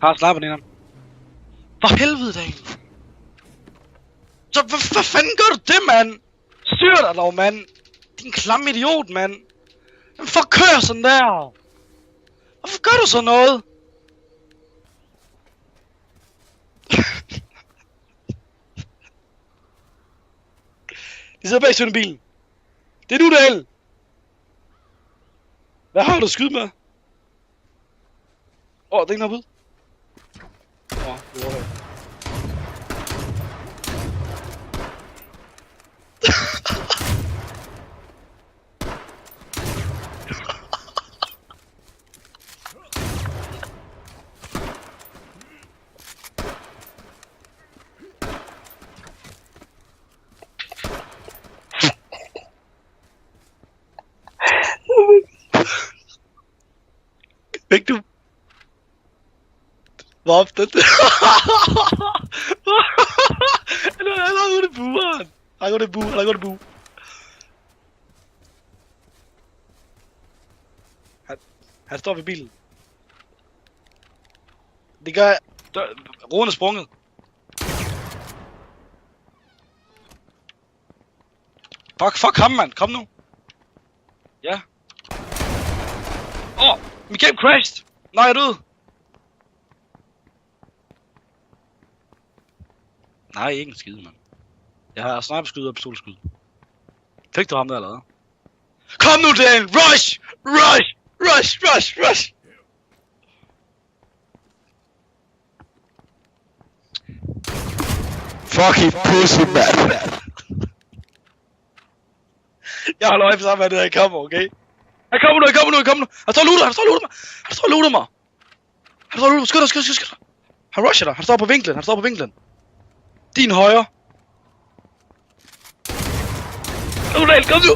Har snapper den. For helvede, Daniel. Så hvad fanden gør du det, mand? Styr dig dog, mand. Din klamme idiot, mand. Hvorfor kører sådan der? Hvorfor gør du sådan noget? De sidder bag i bilen. Det er du, Daniel. Hvad har du at skyde med? Det er ikke noget bud. Det var det. Fik du? Hvor ofte? Han har gået i bueren. Han har gået i bu. Han står ved bilen. Det gør jeg. Roen er sprunget. Fuck ham, mand. Kom nu. Ja. Mit game crashed. Nej, jeg er død. Nej, ikke en skide, mand. Jeg har sniperskud og pistolskud. Fik du ham der eller hvad? Kom nu, Dan! Rush! Rush! Rush! Rush! Rush! Fucking pussy, man. Jeg holder øje på sammen med det her kommer, okay? Han kommer nu! Han står og looter mig! Skyld dig! Han rusher dig! Han står på vinklen! Din højre! Kom nu!